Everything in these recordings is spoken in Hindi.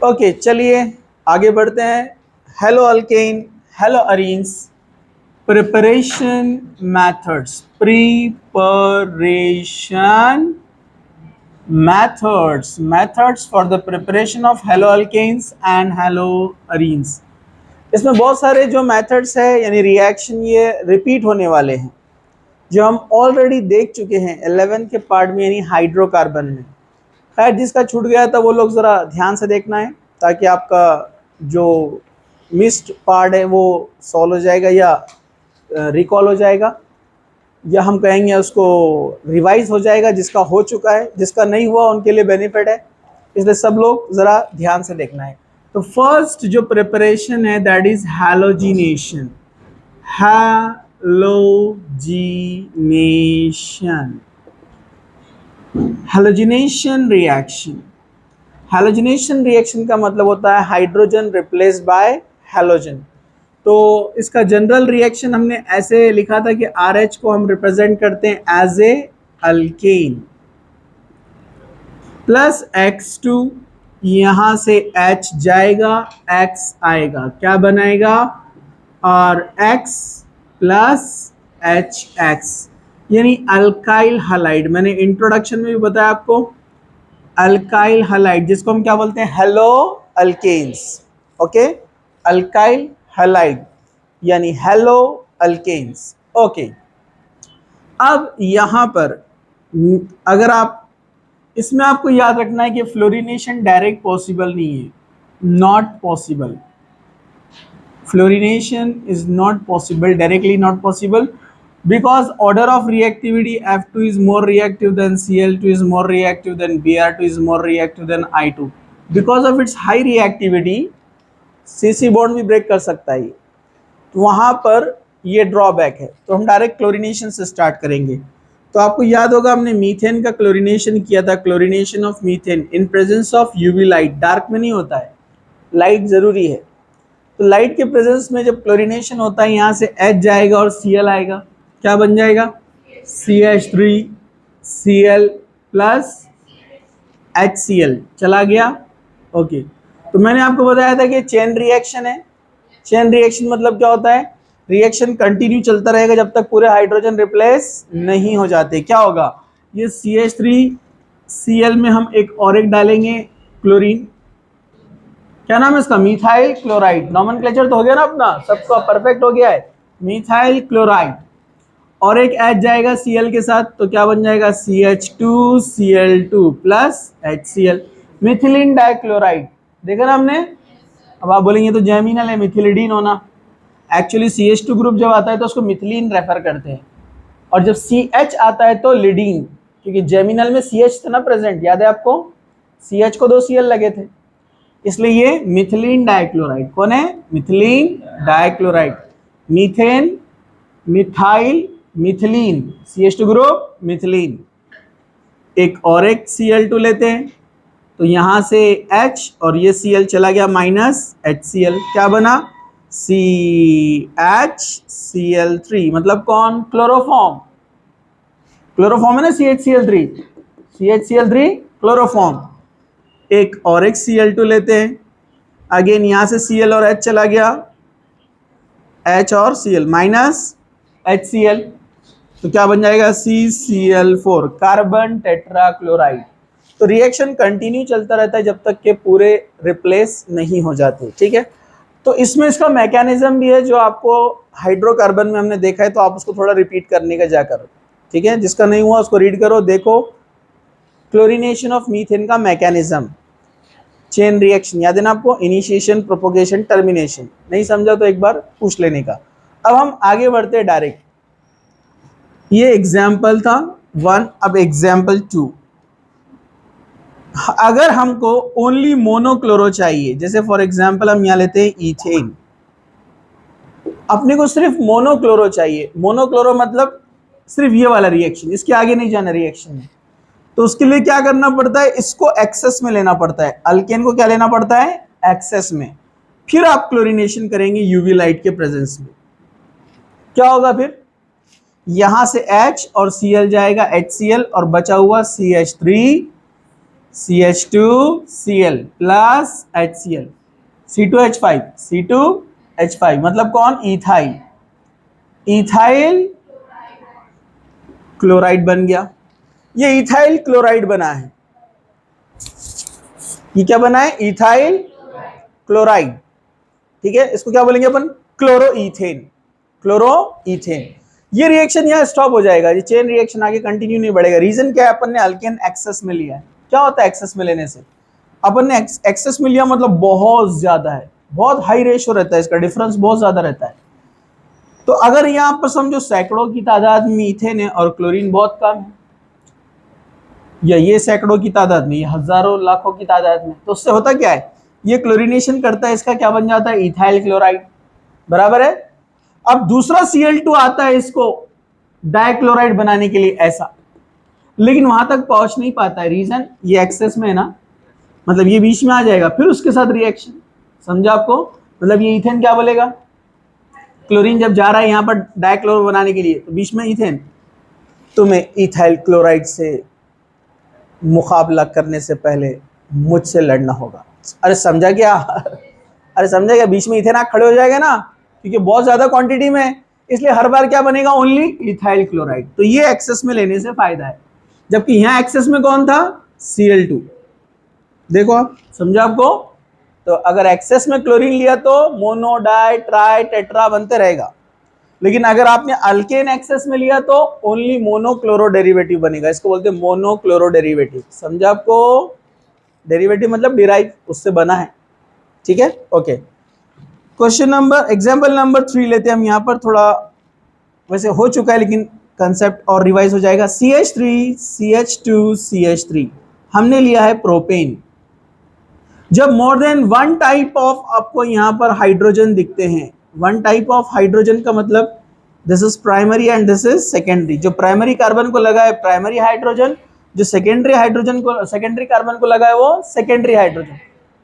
ओके, चलिए आगे बढ़ते हैं। Hello alkane, hello arenes. Preparation methods, preparation methods for the preparation of haloalkanes and haloarenes। इसमें बहुत सारे जो मेथड्स है यानी रिएक्शन ये रिपीट होने वाले हैं जो हम ऑलरेडी देख चुके हैं 11th के पार्ट में यानी हाइड्रोकार्बन में। खैर जिसका छूट गया था वो लोग ज़रा ध्यान से देखना है ताकि आपका जो मिस्ड पार्ट है वो सॉल्व हो जाएगा या रिकॉल हो जाएगा, या हम कहेंगे उसको रिवाइज हो जाएगा। जिसका हो चुका है, जिसका नहीं हुआ उनके लिए बेनिफिट है, इसलिए सब लोग ज़रा ध्यान से देखना है। तो फर्स्ट जो प्रिपरेशन है that is halogenation. Halogenation, halogenation reaction. Halogenation reaction का मतलब होता है हाइड्रोजन रिप्लेस्ड बाय हैलोजन। तो इसका जनरल रिएक्शन हमने ऐसे लिखा था कि RH को हम रिप्रेजेंट करते हैं as a alkane plus X2, यहाँ से H जाएगा X आएगा, क्या बनाएगा, और X प्लस HX यानी अल्काइल हलाइड। मैंने इंट्रोडक्शन में भी बताया आपको, अल्काइल हलाइड जिसको हम क्या बोलते हैं, haloalkanes. Okay, alkyl halide यानी हेलो अल्केन्स। ओके, अब यहां पर अगर आप इसमें आपको याद रखना है कि फ्लोरिनेशन डायरेक्ट पॉसिबल नहीं है, not possible. Fluorination is not possible, directly not possible, because order of reactivity F2 is more reactive than Cl2 is more reactive than Br2 is more reactive than I2। because of its high reactivity CC bond भी ब्रेक कर सकता है, तो वहां पर ये ड्रॉबैक है। तो हम डायरेक्ट क्लोरिनेशन से स्टार्ट करेंगे। तो आपको याद होगा हमने मीथेन का क्लोरिनेशन किया था, chlorination of methane in presence of UV light. Dark में नहीं होता है, लाइट जरूरी है। तो लाइट के प्रेजेंस में जब क्लोरिनेशन होता है यहाँ से H जाएगा और Cl आएगा, क्या बन जाएगा, CH3Cl प्लस HCl चला गया। ओके, तो मैंने आपको बताया था कि चेन रिएक्शन है। चेन रिएक्शन मतलब क्या होता है, रिएक्शन कंटिन्यू चलता रहेगा जब तक पूरे हाइड्रोजन रिप्लेस नहीं हो जाते। क्या होगा, ये CH3Cl में हम एक और एक डालेंगे क्लोरीन, क्या नाम है इसका, मिथाइल क्लोराइड। नॉमेनक्लेचर तो हो गया ना अपना, सबका परफेक्ट हो गया है, मिथाइल क्लोराइड। और एक H जाएगा Cl के साथ, तो क्या बन जाएगा, CH2Cl2 plus HCl, methylene dichloride. देखा ना हमने। अब आप बोलेंगे तो जैमिनल है, मिथिलिडीन होना। एक्चुअली CH2 ग्रुप जब आता है तो उसको मिथिलीन रेफर करते हैं, और जब CH आता है तो लिडीन, क्योंकि जैमिनल में CH था ना प्रेजेंट, याद है आपको, CH को 2 Cl लगे थे, इसलिए ये मिथिलीन डाइक्लोराइड। कौन है, methylene dichloride. Methane, methyl, methylene, CH2 group methylene. एक और एक Cl2 लेते हैं, तो यहां से H और ये Cl चला गया माइनस HCl, क्या बना, CHCl3, मतलब कौन, क्लोरोफॉर्म। क्लोरोफॉर्म है ना CHCl3, CHCl3 क्लोरोफॉर्म। एक और एक Cl2 लेते हैं, अगेन यहां से Cl और H चला गया, H और Cl माइनस HCl, तो क्या बन जाएगा, CCl4 कार्बन टेट्राक्लोराइड। तो रिएक्शन कंटिन्यू चलता रहता है जब तक के पूरे रिप्लेस नहीं हो जाते। ठीक है, तो इसमें इसका मैकेनिज्म भी है जो आपको हाइड्रोकार्बन में हमने देखा है, तो आप उसको थोड़ा रिपीट करने का जाकर। ठीक है, जिसका नहीं हुआ उसको रीड करो, देखो क्लोरिनेशन ऑफ मीथेन का मैकेनिज्म। चेन रिएक्शन याद है ना आपको, इनिशिएशन, प्रोपोगेशन, टर्मिनेशन। नहीं समझा तो एक बार पूछ लेने का। अब हम आगे बढ़ते हैं डायरेक्ट। ये एग्जाम्पल था 1, अब एग्जाम्पल 2। अगर हमको ओनली मोनोक्लोरो चाहिए, जैसे फॉर एग्जाम्पल हम यहाँ लेते हैं इथेन, अपने को सिर्फ मोनोक्लोरो चाहिए। मोनोक्लोरो मतलब सिर्फ ये वाला रिएक्शन, इसके आगे नहीं जाना रिएक्शन में, तो उसके लिए क्या करना पड़ता है, इसको एक्सेस में लेना पड़ता है। अल्केन को क्या लेना पड़ता है, एक्सेस में। फिर आप क्लोरिनेशन करेंगे यूवी लाइट के प्रेजेंस में, क्या होगा फिर, यहां से H और Cl जाएगा HCl और बचा हुआ CH3 CH2Cl plus HCl, C2H5, C2H5 मतलब कौन? इथाइल, इथाइल क्लोराइड बन गया। ये इथाइल क्लोराइड बना है, ये क्या बना है? Ethyl chloride. ठीक है, इसको क्या बोलेंगे अपन? क्लोरोईथेन, क्लोरोईथेन। ये रिएक्शन यहाँ स्टॉप हो जाएगा, ये चेन रिएक्शन आगे कंटिन्यू नहीं बढ़ेगा। रीजन क्या है? अपन ने अल्केन एक्सेस में लिया है। क्या होता है एक्सेस में लेने से? अपन ने एक्सेस में लिया मतलब बहुत ज्यादा है, बहुत हाई रेशियो रहता है, इसका डिफरेंस बहुत ज्यादा रहता है। तो अगर यहाँ पर समझो सैकड़ों की तादाद में ईथेन है और क्लोरीन बहुत कम है, या ये सैकड़ों की तादाद में, ये हजारों लाखों की तादाद में, तो उससे होता क्या है? ये क्लोरीनेशन करता है, इसका क्या बन जाता है? इथाइल क्लोराइड, बराबर है। अब दूसरा Cl2 आता है इसको डाइक्लोराइड बनाने के लिए ऐसा, लेकिन वहां तक पहुंच नहीं पाता है। रीजन ये एक्सेस में है ना, मतलब ये बीच में आ जाएगा, फिर उसके साथ रिएक्शन, समझा आपको? मतलब ये इथेन क्या बोलेगा? क्लोरीन जब जा रहा है यहां पर डाइक्लोर बनाने के लिए, तो बीच में इथेन, तुम्हें इथाइल क्लोराइड से मुकाबला करने से पहले मुझसे लड़ना होगा। अरे समझा क्या? अरे समझा क्या? बीच में इथेन खड़े हो जाएगा ना, क्योंकि बहुत ज्यादा क्वांटिटी में है, इसलिए हर बार क्या बनेगा? Only ethyl chloride. तो ये एक्सेस में लेने से फायदा है, जबकि यहां एक्सेस में कौन था? Cl2। देखो आप, समझा आपको? तो अगर एक्सेस में क्लोरीन लिया तो मोनो, डाई, ट्राई, टेट्रा बनते रहेगा, लेकिन अगर आपने अल्केन एक्सेस में लिया तो ओनली मोनो क्लोरो डेरिवेटिव बनेगा। इसको बोलते हैं मोनो क्लोरो डेरिवेटिव। समझा आपको? डेरिवेटिव मतलब डिराइव, उससे बना है। ठीक है, okay. Question number, example number 3 लेते हैं हम। यहाँ पर थोड़ा वैसे हो चुका है, लेकिन कंसेप्ट और रिवाइज हो जाएगा। CH3 CH2 CH3 हमने लिया है प्रोपेन। जब more than one type of आपको यहाँ पर हाइड्रोजन दिखते हैं, वन टाइप ऑफ हाइड्रोजन का मतलब this is primary and this is secondary. जो प्राइमरी कार्बन को लगा है प्राइमरी हाइड्रोजन, जो सेकेंडरी हाइड्रोजन को, सेकेंडरी कार्बन को लगा है वो सेकेंडरी हाइड्रोजन।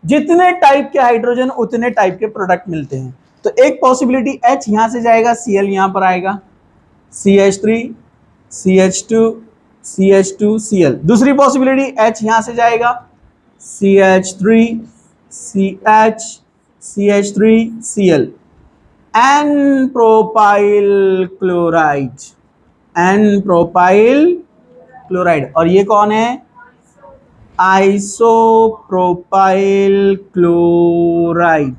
जितने टाइप के हाइड्रोजन उतने टाइप के प्रोडक्ट मिलते हैं। तो एक पॉसिबिलिटी H यहां से जाएगा, Cl यहां पर आएगा, CH3 CH2 CH2 Cl। दूसरी पॉसिबिलिटी H यहां से जाएगा, CH3 CH CH3 Cl, N propyl chloride, N propyl chloride. और ये कौन है? Isopropyl chloride,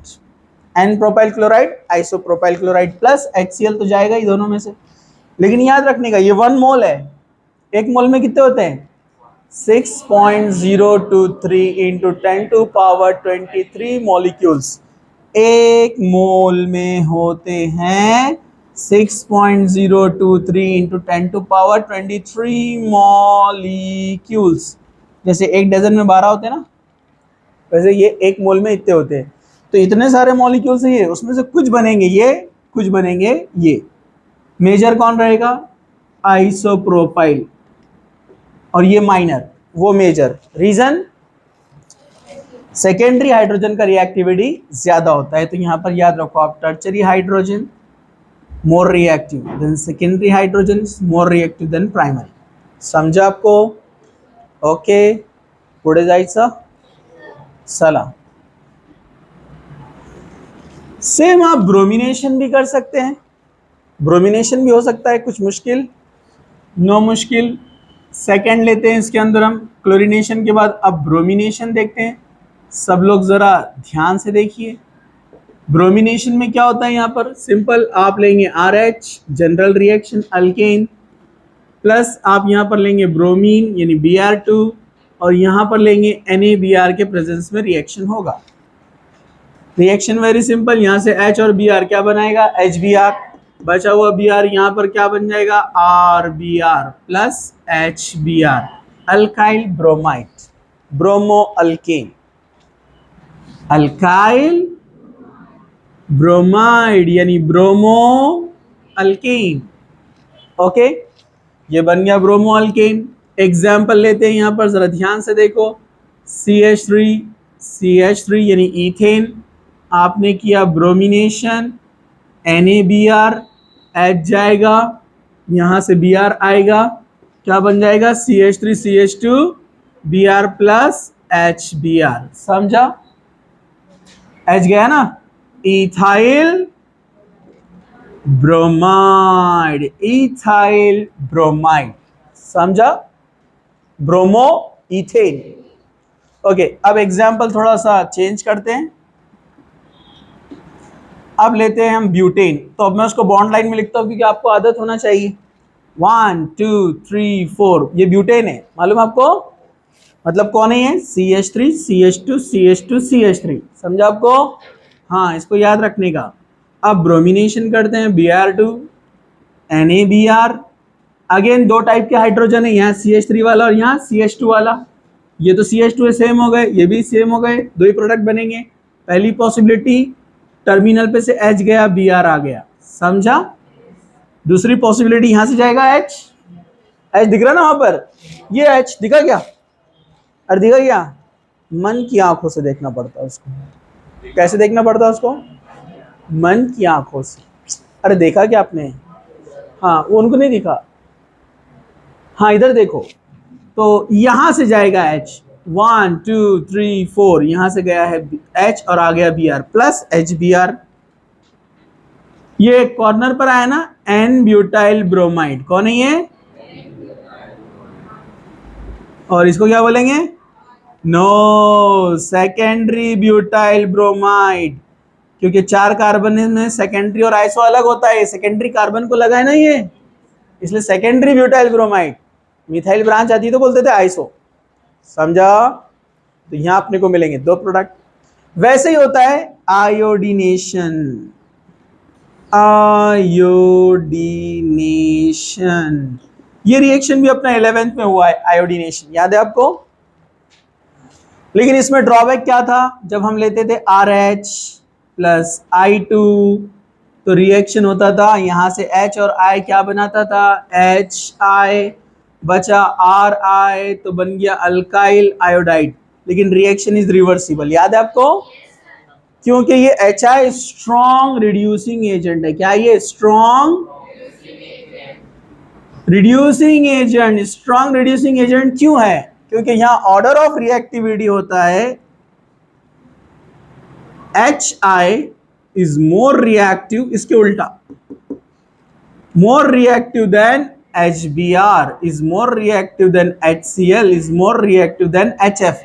N propyl chloride, isopropyl chloride plus HCl तो जाएगा ही दोनों में से। लेकिन याद रखने का, ये 1 मोल है, एक मोल में कितने होते हैं? 6.023 इंटू 10⁻23 मॉलिक्यूल्स। एक मोल में होते हैं 6.023 इंटू 10⁻23 मॉलिक्यूल्स। जैसे एक डजन में 12 होते हैं ना, वैसे ये एक मोल में इतने होते हैं। तो इतने सारे मॉलिक्यूल्स हैं ये, उसमें से कुछ बनेंगे ये, कुछ बनेंगे ये। मेजर कौन रहेगा? आइसोप्रोपाइल, और ये माइनर, वो मेजर। रीजन सेकेंडरी हाइड्रोजन का रिएक्टिविटी ज्यादा होता है। तो यहां पर याद रखो आप, tertiary hydrogen more reactive than secondary hydrogen, more reactive than primary. समझा आपको? ओके, पुढे जायचं चला। सेम आप ब्रोमिनेशन भी कर सकते हैं, ब्रोमिनेशन भी हो सकता है, कुछ मुश्किल नो मुश्किल। सेकेंड लेते हैं इसके अंदर हम, क्लोरीनेशन के बाद अब ब्रोमिनेशन देखते हैं। सब लोग जरा ध्यान से देखिए। ब्रोमिनेशन में क्या होता है? यहाँ पर सिंपल आप लेंगे RH general reaction alkane, plus आप यहाँ पर लेंगे ब्रोमीन यानी Br2, और यहाँ पर लेंगे NaBr के प्रेजेंस में रिएक्शन होगा। रिएक्शन वेरी सिंपल, यहाँ से H और Br क्या बनाएगा? HBr, बचा हुआ Br यहाँ पर क्या बन जाएगा? RBr plus HBr, alkyl bromide, bromo alkane, alkyl bromide यानी ब्रोमो अल्केन। ओके, ये बन गया ब्रोमो अल्केन। एग्जाम्पल लेते हैं यहाँ पर, जरा ध्यान से देखो। CH3 यानी इथेन, आपने किया ब्रोमिनेशन, NaBr, H जाएगा, यहाँ से Br आएगा, क्या बन जाएगा? CH3 CH2 B R plus H B R, समझा? एच गया ना, इथाइल ब्रोमाइड, इथाइल ब्रोमाइड, समझा? Bromoethane. ओके, अब एग्जाम्पल थोड़ा सा चेंज करते हैं। अब लेते हैं हम ब्यूटेन, तो अब मैं उसको बॉन्ड लाइन में लिखता हूं क्योंकि आपको आदत होना चाहिए। 1 2 3 4, ये ब्यूटेन है, मालूम आपको? मतलब कौन है ये? CH3 CH2 CH2 CH3, समझा आपको? हाँ, इसको याद रखने का। अब ब्रोमिनेशन करते हैं, Br2 NaBr। अगेन दो टाइप के हाइड्रोजन है, यहाँ CH3 वाला और यहाँ CH2 वाला। ये तो CH2 सेम हो गए, ये भी सेम हो गए, दो ही प्रोडक्ट बनेंगे। पहली पॉसिबिलिटी, टर्मिनल पे से H गया, Br आ गया, समझा? दूसरी पॉसिबिलिटी, यहां से जाएगा H दिख रहा ना वहां पर, ये H दिखा क्या? अरे दिखा क्या? मन की आंखों से देखना पड़ता है उसको। कैसे देखना पड़ता है उसको? मन की आंखों से। अरे देखा क्या आपने? हाँ, वो उनको नहीं दिखा। हाँ, इधर देखो, तो यहां से जाएगा H, 1 2 3 4, यहां से गया है H और आ गया Br प्लस HBr। ये कॉर्नर पर आया ना, N ब्यूटाइल ब्रोमाइड, कौन है ये? और इसको क्या बोलेंगे? नो, सेकेंडरी ब्यूटाइल ब्रोमाइड, क्योंकि 4 कार्बन में सेकेंडरी और आइसो अलग होता है, सेकेंडरी कार्बन को लगा है ना ये, इसलिए secondary butyl bromide. Methyl branch आती तो बोलते थे आइसो, समझा? तो यहां अपने को मिलेंगे दो प्रोडक्ट। वैसे ही होता है आयोडीनेशन, आयोडीनेशन, ये रिएक्शन भी अपना 11th में हुआ है, आयोडीनेशन, याद है आपको? लेकिन इसमें ड्रॉबैक क्या था? जब हम लेते थे RH प्लस I2 तो रिएक्शन होता था, यहां से H और I क्या बनाता था? HI, बचा RI तो बन गया अल्काइल आयोडाइड। लेकिन रिएक्शन इज रिवर्सिबल, याद है आपको? क्योंकि ये HI स्ट्रॉन्ग रिड्यूसिंग एजेंट है। क्या ये strong reducing agent? Strong reducing agent क्यों है? क्योंकि यहां ऑर्डर ऑफ रिएक्टिविटी होता है HI इज मोर रिएक्टिव, इसके उल्टा, more reactive than HBr, is more reactive than HCl, is more reactive than HF।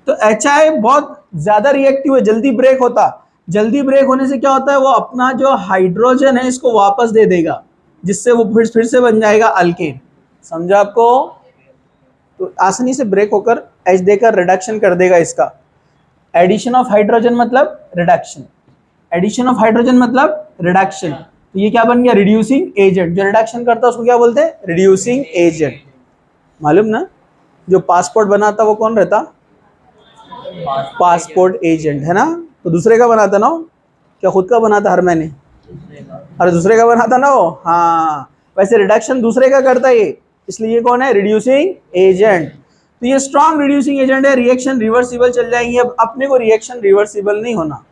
तो HI बहुत ज्यादा रिएक्टिव है, जल्दी ब्रेक होता। जल्दी ब्रेक होने से क्या होता है? वो अपना जो हाइड्रोजन है इसको वापस दे देगा, जिससे वो फिर से बन जाएगा अल्केन, समझा आपको? तो आसानी से ब्रेक होकर H देकर रिडक्शन कर देगा इसका। एडिशन ऑफ हाइड्रोजन मतलब रिडक्शन, एडिशन ऑफ हाइड्रोजन मतलब रिडक्शन। तो ये क्या बन गया? Reducing agent. जो रिडक्शन करता है उसको क्या बोलते हैं? रिड्यूसिंग एजेंट, मालूम ना? जो पासपोर्ट बनाता वो कौन रहता? पासपोर्ट एजेंट, है ना? तो दूसरे का बनाता ना, क्या खुद का बनाता हर महीने? अरे दूसरे का बनाता ना वो, हाँ। वैसे रिडक्शन दूसरे का करता है ये, इसलिए ये कौन है? Reducing agent. तो ये स्ट्रॉन्ग रिड्यूसिंग एजेंट है, रिएक्शन रिवर्सिबल चल जाएंगी। अब अपने को रिएक्शन रिवर्सिबल नहीं होना,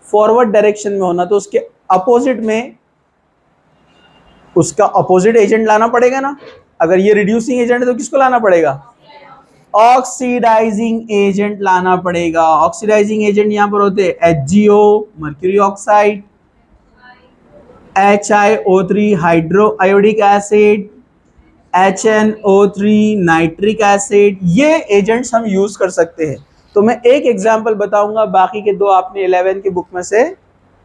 फॉरवर्ड डायरेक्शन में होना, तो उसके अपोजिट में उसका अपोजिट एजेंट लाना पड़ेगा ना। अगर ये रिड्यूसिंग एजेंट है तो किसको लाना पड़ेगा? ऑक्सीडाइजिंग एजेंट लाना पड़ेगा। ऑक्सीडाइजिंग एजेंट यहां पर होते हैं HgO mercury oxide, HiO3 hydro iodic acid, HNO3 nitric acid. ये एजेंट्स हम यूज कर सकते हैं। तो मैं एक एग्जांपल बताऊंगा, बाकी के दो आपने 11 की बुक में से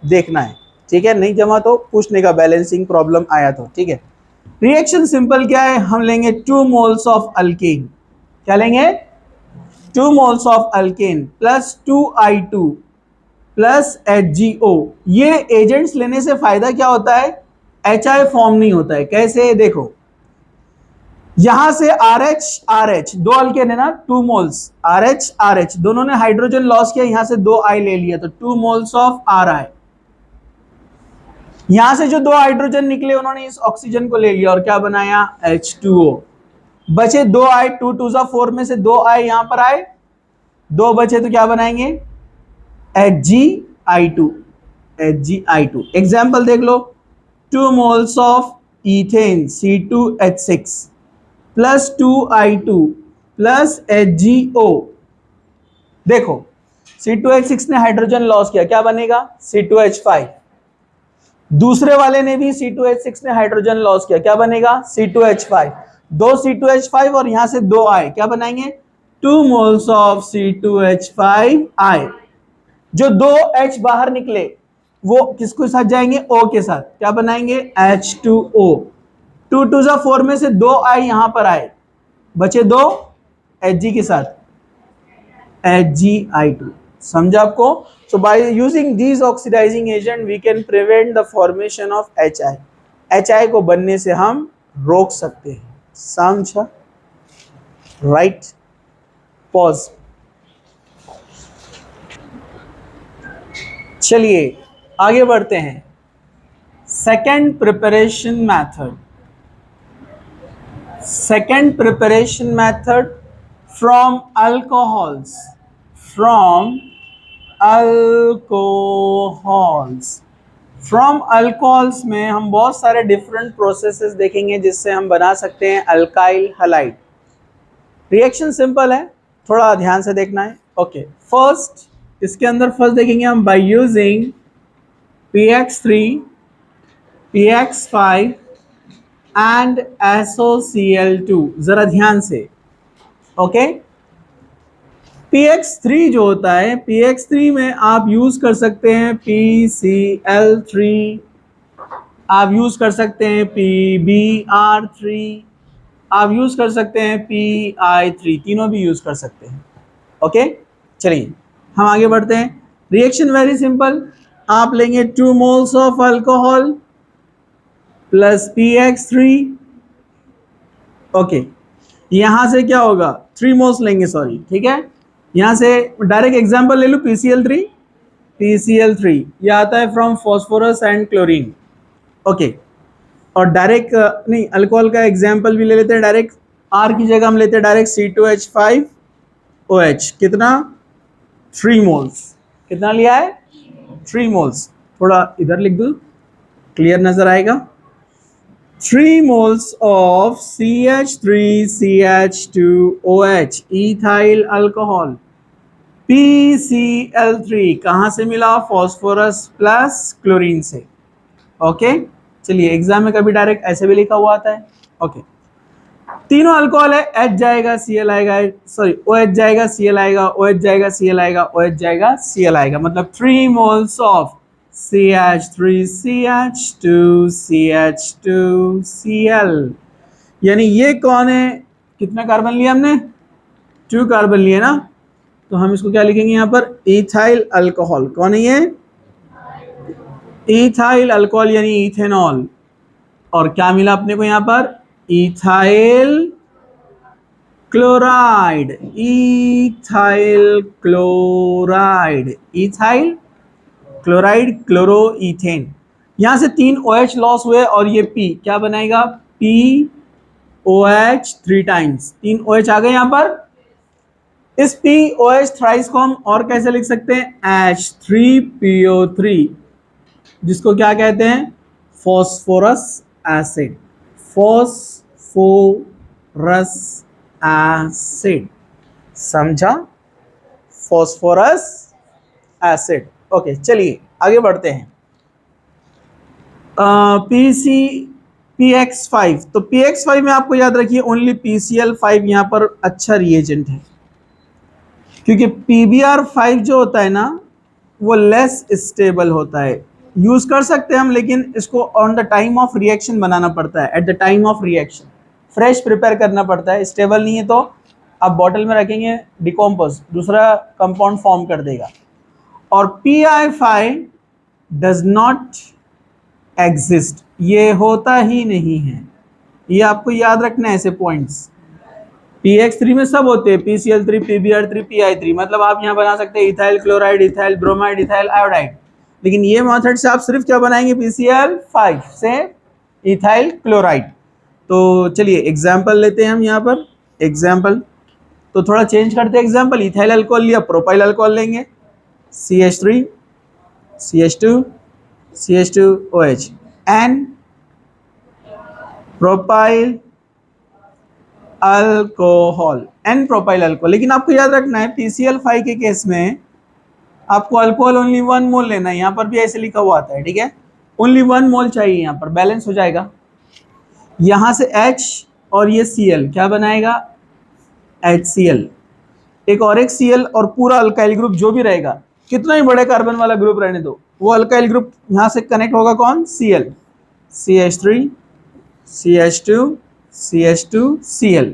देखना है, ठीक है? नहीं जमा तो पूछने का, बैलेंसिंग प्रॉब्लम आया तो, ठीक है? रिएक्शन सिंपल क्या है? हम लेंगे 2 मोल्स ऑफ अल्केन, क्या लेंगे? 2 moles of alkane plus 2I2 plus HgO। ये एजेंट्स लेने से फायदा क्या होता है? HI फॉर्म नहीं होता है। कैसे? देखो, यहां से RH दो अल्केन है ना, 2 मोल्स RH दोनों ने हाइड्रोजन लॉस किया, यहां से 2 I ले लिया, तो 2 मोल्स ऑफ RI। यहां से जो 2 हाइड्रोजन निकले उन्होंने इस ऑक्सीजन को ले लिया और क्या बनाया? H2O। बचे 2 I, 2 2 4 में से 2 I यहां पर आए, 2 बचे तो क्या बनाएंगे? HgI2। एग्जाम्पल देख लो, 2 moles of ethane C2H6 plus 2I2 plus HgO। देखो C2H6 ने हाइड्रोजन लॉस किया, क्या बनेगा C2H5। दूसरे वाले ने भी C2H6 ने हाइड्रोजन लॉस किया, क्या बनेगा C2H5। दो C2H5 और यहां से दो आए, क्या बनाएंगे 2 मोल्स ऑफ C2H5 आए। जो दो H बाहर निकले वो किसके साथ जाएंगे O के साथ, क्या बनाएंगे H2O। 2 2 जा 4 में से दो आई यहां पर आए, बचे दो Hg के साथ HgI2। समझा आपको। So by using these oxidising agent we can prevent the formation of HI को बनने से हम रोक सकते हैं। समझा, राइट। पॉज। चलिए आगे बढ़ते हैं। Second preparation method, second preparation method from alcohols, from alcohols में हम बहुत सारे डिफरेंट प्रोसेसेस देखेंगे जिससे हम बना सकते हैं अल्काइल हलाइड। रिएक्शन सिंपल है, थोड़ा ध्यान से देखना है। ओके फर्स्ट इसके अंदर फर्स्ट देखेंगे हम by using PX3 PX5 and SOCl2। जरा ध्यान से, ओके। PX3 जो होता है, PX3 में आप यूज कर सकते हैं PCl3, आप यूज कर सकते हैं PBr3, आप यूज कर सकते हैं PI3, तीनों भी यूज कर सकते हैं। ओके चलिए हम आगे बढ़ते हैं। रिएक्शन वेरी सिंपल, आप लेंगे 2 moles of alcohol plus PX3। Okay यहां से क्या होगा 3 मोल्स लेंगे, सॉरी ठीक है। यहां से डायरेक्ट एग्जांपल ले लूं PCl3 ये आता है from phosphorus and chlorine. Okay और डायरेक्ट नहीं, अल्कोहल का एग्जांपल भी ले लेते हैं डायरेक्ट। R की जगह हम लेते हैं डायरेक्ट C2H5OH। कितना 3 मोल्स, कितना लिया है 3 मोल्स। थोड़ा इधर लिख दूं क्लियर नजर आएगा। 3 moles of CH3CH2OH ethyl alcohol PCl3 कहां से मिला, फॉस्फोरस प्लस क्लोरीन से। ओके चलिए एग्जाम में कभी डायरेक्ट ऐसे भी लिखा हुआ आता है। ओके तीनों अल्कोहल है, H जाएगा Cl आएगा, सॉरी OH जाएगा Cl आएगा, OH जाएगा Cl आएगा, OH जाएगा Cl आएगा, मतलब 3 moles of CH3CH2CH2Cl। यानी ये कौन है, कितना कार्बन लिया हमने 2 कार्बन लिए ना, तो हम इसको क्या लिखेंगे यहाँ पर इथाइल अल्कोहल। कौन है ये इथाइल अल्कोहल यानी इथेनॉल। और क्या मिला अपने को यहाँ पर ethyl chloride, ethyl chloride, ethyl chloride chloro ethane. यहां से 3 OH लॉस हुए और ये P क्या बनाएगा POH 3 टाइम्स, 3 OH आ गए यहां पर। इस POH थ्राइस को हम और कैसे लिख सकते हैं H3PO3, जिसको क्या कहते हैं फॉस्फोरस एसिड, फॉस्फोरस एसिड। समझा, फॉस्फोरस एसिड। ओके चलिए आगे बढ़ते हैं। PX5, तो PX5 में आपको याद रखिए ओनली PCl5 यहां पर अच्छा रिएजेंट है, क्योंकि PBr5 जो होता है ना वो लेस स्टेबल होता है। यूज कर सकते हैं हम, लेकिन इसको on the time of reaction बनाना पड़ता है, at the time of reaction fresh prepare करना पड़ता है। स्टेबल नहीं है तो आप बॉटल में रखेंगे डिकम्पोज, दूसरा कंपाउंड फॉर्म कर देगा। और PI5 डज नॉट एग्जिस्ट, ये होता ही नहीं है, ये आपको याद रखना है ऐसे पॉइंट्स। PX3 में सब होते हैं, PCl3 PBr3 PI3, मतलब आप यहाँ बना सकते हैं ethyl chloride, ethyl bromide, ethyl iodide. लेकिन ये मेथड से आप सिर्फ क्या बनाएंगे PCl5 से इथाइल क्लोराइड। तो चलिए एग्जाम्पल लेते हैं हम यहाँ पर। एग्जाम्पल तो थोड़ा चेंज करते हैं एग्जाम्पल। इथाइल अल्कोहल लिया, प्रोपाइल अल्कोहल लेंगे CH3 CH2 CH2OH and propyl alcohol, n propyl alcohol. लेकिन आपको याद रखना है PCl5 के केस में आपको अल्कोहल ओनली 1 मोल लेना है, यहाँ पर भी ऐसे लिखा हुआ आता है, ठीक है, ओनली 1 मोल चाहिए, यहाँ पर बैलेंस हो जाएगा। यहाँ से H और ये Cl क्या बनाएगा, HCl, एक और एक Cl और पूरा अल्काइल ग्रुप जो भी रहेगा, कितना ही बड़े कार्बन वाला ग्रुप रहने दो, वो अल्काइल ग्रुप यहाँ से कनेक्ट होगा कौन, Cl, CH3 CH2 CH2 Cl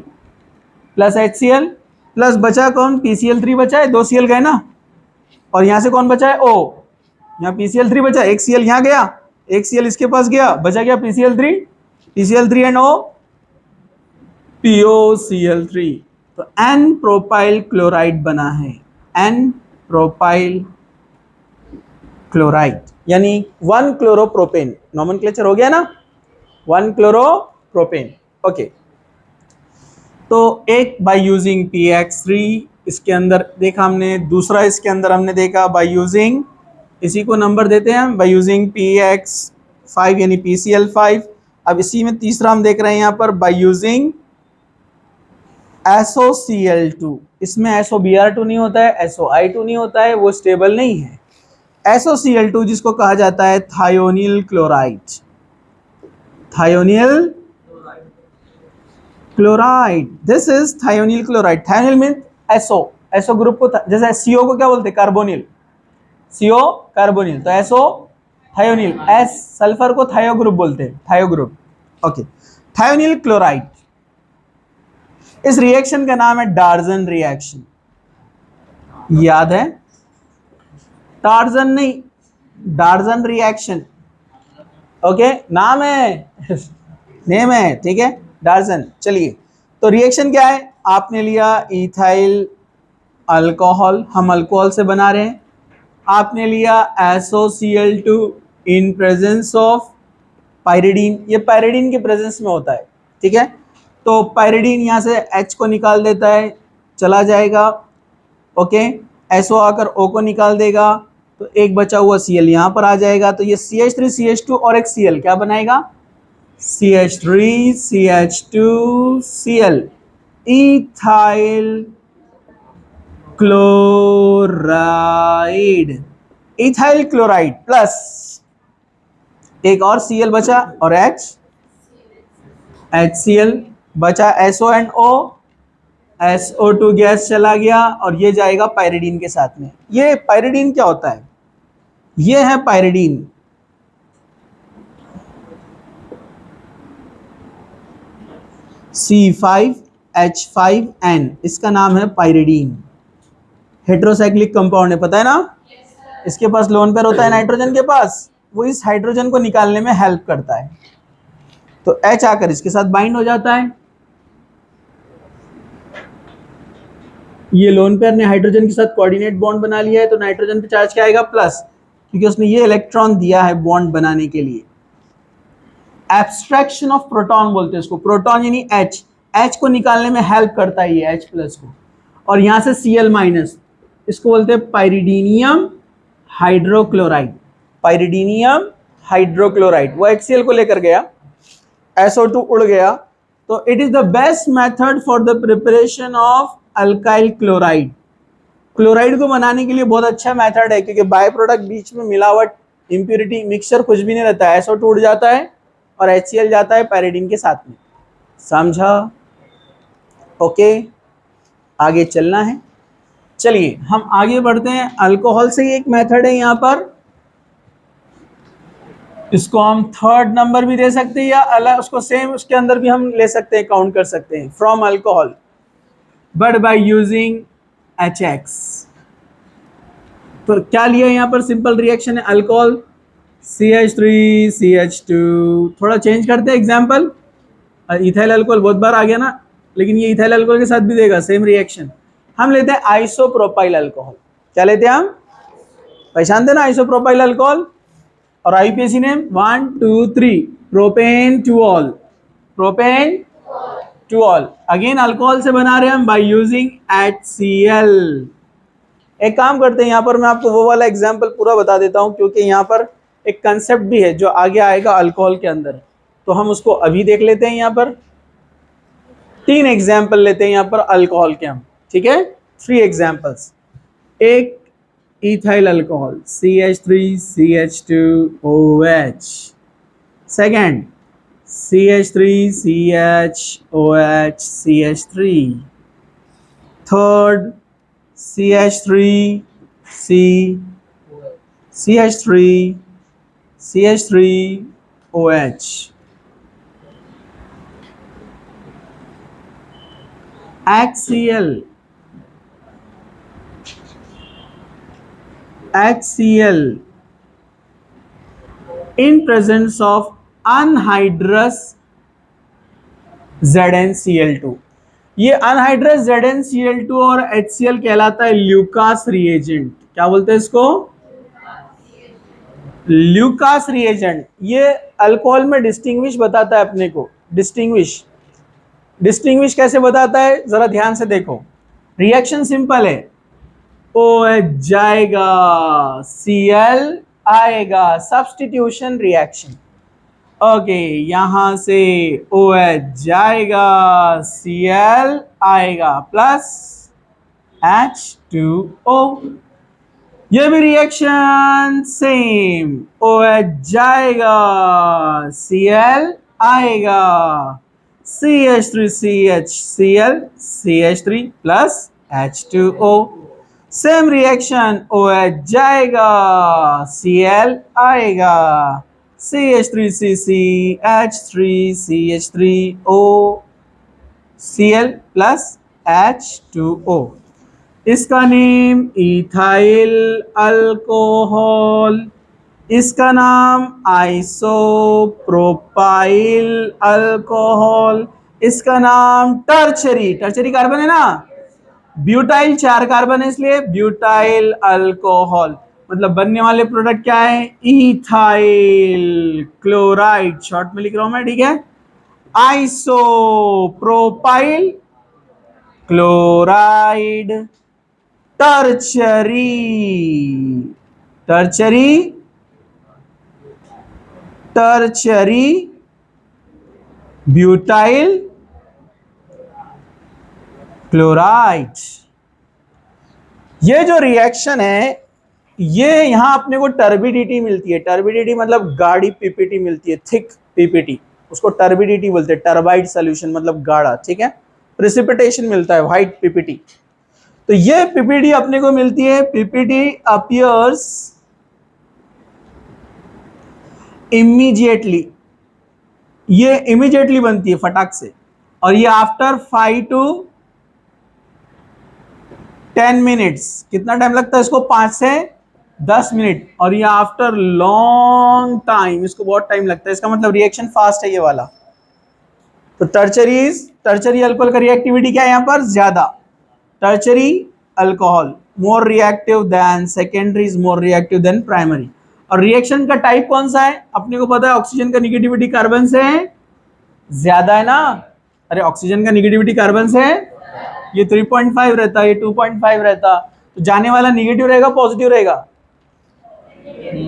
plus HCl plus बचा कौन, PCl3 बचा है, 2 Cl गए ना, और यहाँ से कौन बचा है, O, यहाँ PCl3 बचा, एक Cl यहाँ गया, एक Cl इसके पास गया, बचा गया PCl3 एंड O, POCl3। तो N प्रोपाइल क्लोराइड बना है, N प्रोपाइल क्लोराइड, यानी 1 क्लोरोप्रोपेन, नॉमेनक्लेचर हो गया ना, 1 क्लोरोप्रोपेन। ओके, तो एक बाय यूजिंग PX3 इसके अंदर देखा हमने, दूसरा इसके अंदर हमने देखा बाय यूजिंग, इसी को नंबर देते हैं बाय यूजिंग PX5 यानी PCl5। अब इसी में तीसरा हम देख रहे हैं यहाँ पर बाय यूजिंग SOCl2, इसमें SOBr2 नहीं होता है, SOI2 नहीं होता है, वो स्टेबल नहीं है। SOCl2 जिसको कहा जाता है thionyl chloride, thionyl chloride, this is thionyl chloride. Thionyl mean SO group को, जैसे CO को क्या बोलते हैं, कार्बोनिल, CO कार्बोनिल, तो SO थायोनिल, S सल्फर को थायो ग्रुप बोलते हैं, थायो ग्रुप। ओके, थायोनिल क्लोराइड, इस रिएक्शन का नाम है डार्जन रिएक्शन, याद है, टार्जन नहीं, डार्जन रिएक्शन, ओके, नाम है नेम है, ठीक है, डार्जन। चलिए, तो रिएक्शन क्या है, आपने लिया इथाइल अल्कोहल, हम अल्कोहल से बना रहे हैं, आपने लिया SOCl2 in presence of pyridine, ये पायरिडीन के प्रेजेंस में होता है, ठीक है, तो पायरिडीन यहाँ से H को निकाल देता है, चला जाएगा, ओके, SO आकर O को निकाल देगा, तो एक बचा हुआ Cl यहाँ पर आ जाएगा, तो ये CH3 CH2 और एक Cl क्या बनाएगा, CH3 CH2 Cl, ethyl chloride, ethyl chloride plus एक और Cl बचा और HCl बचा, SO and O, SO2 gas चला गया और ये जाएगा पायरिडीन के साथ में। ये पायरिडीन क्या होता है, ये है पायरिडीन, C5H5N, इसका नाम है पायरिडीन, हेट्रोसाइक्लिक कंपाउंड है, पता है ना, इसके पास लोन पेयर होता है नाइट्रोजन के पास, वो इस हाइड्रोजन को निकालने में हेल्प करता है, तो H आकर इसके साथ बाइंड हो जाता है, ये लोन पेयर ने हाइड्रोजन के साथ कोऑर्डिनेट बॉन्ड बना लिया है, तो नाइट्रोजन पे चार्ज क्या आएगा, प्लस, क्योंकि उसने ये इलेक्ट्रॉन दिया है बॉन्ड बनाने के लिए। एब्स्ट्रैक्शन ऑफ प्रोटॉन बोलते हैं इसको, प्रोटॉन यानी H को निकालने में हेल्प करता है ये H प्लस को, और यहाँ से Cl माइनस, इसको बोलते हैं पायरिडीनियम हाइड्रोक्लोराइड, पायरिडीनियम हाइड्रोक्लोराइड। वो HCl को लेकर गया, SO2 उड़ गया, तो it is the best method for the preparation of alkyl chloride, chloride को बनाने के लिए बहुत अच्छा मेथड है, क्योंकि बाय प्रोडक्ट बीच में मिलावट, इंप्यूरिटी, मिक्सचर कुछ भी नहीं रहता है, SO2 उड़ जाता है और HCl जाता है पायरिडीन के साथ में, समझा, ओके, आगे चलना है। चलिए हम आगे बढ़ते हैं, अल्कोहल से ही एक मेथड है यहाँ पर, इसको हम थर्ड नंबर भी दे सकते हैं या अलग, उसको सेम उसके अंदर भी हम ले सकते हैं, काउंट कर सकते हैं, from alcohol but by using HX। तो क्या लिया यहाँ पर, सिंपल रिएक्शन है, अल्कोहल CH3 CH2, थोड़ा चेंज करते हैं एग्जाम्पल, इथाइल अल्कोहल बहुत बार आ गया ना, लेकिन ये इथाइल अल्कोहल के साथ भी देगा सेम रिएक्शन। हम लेते हैं आइसोप्रोपाइल अल्कोहल, क्या लेते हैं हम, पहचानते ना आइसोप्रोपाइल अल्कोहल, और IUPAC name 1 2 3, propane two all, propane two all, again alcohol से बना रहे हैं हम बाय यूजिंग HCl। एक काम करते हैं, यहाँ पर मैं आपको वो वाला एग्जाम्पल पूरा बता देता हूँ, क्योंकि यहाँ पर एक कंसेप्ट भी है जो आगे आएगा अल्कोहल के अंदर, तो हम उसको अभी देख लेते हैं यहाँ पर। 3 एग्जाम्पल लेते हैं यहाँ पर अल्कोहल के हम, ठीक है, 3 एग्जाम्पल्स। एक ethyl alcohol CH3CH2OH, second CH3CHOH third CH3OH। HCl in presence of anhydrous ZnCl2। ये अनहाइड्रस ZnCl2 और HCl कहलाता है ल्यूकास रिएजेंट। क्या बोलते हैं इसको? Lucas reagent. ये अल्कोहल में डिस्टिंग्विश बताता है अपने को। डिस्टिंग्विश कैसे बताता है जरा ध्यान से देखो। रिएक्शन सिंपल है, OH जाएगा, Cl आएगा, सब्स्टिट्यूशन रिएक्शन। ओके, यहां से OH जाएगा, Cl आएगा प्लस H2O। ये भी रिएक्शन सेम, OH जाएगा, Cl आएगा, CH3CHCl CH3 plus H2O। Same reaction, OH जाएगा, Cl आएगा, CH3CCH3CH3O Cl प्लस H2O। इसका नेम इथाइल अल्कोहल, इसका नाम आइसोप्रोपाइल अल्कोहल, इसका नाम टर्चरी कार्बन है ना, ब्यूटाइल 4 कार्बन है इसलिए ब्यूटाइल अल्कोहल। मतलब बनने वाले प्रोडक्ट क्या है? इथाइल क्लोराइड, शॉर्ट में लिख रहा हूं मैं, ठीक है। Isopropyl chloride, tertiary butyl chloride. ये जो रिएक्शन है, ये यहां अपने को टर्बिडिटी मिलती है। टर्बिडिटी मतलब गाढ़ी पीपीटी मिलती है, थिक पीपीटी, उसको टर्बिडिटी बोलते हैं। टर्बाइड सॉल्यूशन मतलब गाढ़ा, ठीक है। प्रेसिपिटेशन मिलता है, व्हाइट पीपीटी। तो ये पीपीटी अपने को मिलती है। पीपीटी अपीयर्स इमीडिएटली, ये इमीडिएटली बनती है फटाक से, और ये आफ्टर 5 to 10 मिनट्स। कितना टाइम लगता है इसको? 5 से 10 मिनट। और ये आफ्टर लॉन्ग टाइम, इसको बहुत टाइम लगता है। इसका मतलब रिएक्शन फास्ट है ये वाला। तो टर्चरी अल्कोहल का रिएक्टिविटी क्या है यहां पर? ज्यादा। Tertiary alcohol more reactive than secondary, is more reactive than primary. और रिएक्शन का टाइप कौन सा है? अपने को पता है ऑक्सीजन का निगेटिविटी कार्बन से ज्यादा है ना। अरे ऑक्सीजन का निगेटिविटी कार्बन से ये 3.5 रहता, ये 2.5 रहता, तो जाने वाला निगेटिव रहेगा पॉजिटिव रहेगा?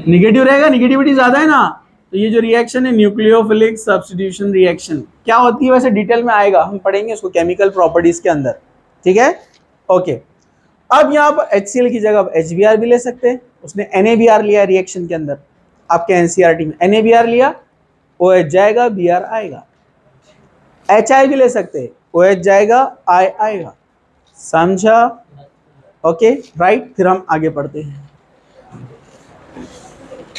निगेटिव रहेगा, निगेटिविटी ज्यादा है ना। तो ये जो रिएक्शन है न्यूक्लियोफिलिक सब्स्टिट्यूशन रिएक्शन क्या होती है वैसे डिटेल में आएगा, हम पढ़ेंगे उसको केमिकल प्रॉपर्टीज के अंदर, ठीक है। ओके, अब यहाँ पर HCl की जगह HBr भी ले सकते हैं। उसने NaBr लिया रिएक्शन के अंदर, आपके NCERT में NaBr लिया, OH जाएगा, Br आएगा। HI भी ले सकते हैं, OH जाएगा, I आएगा। समझा? Okay right. फिर हम आगे पढ़ते हैं।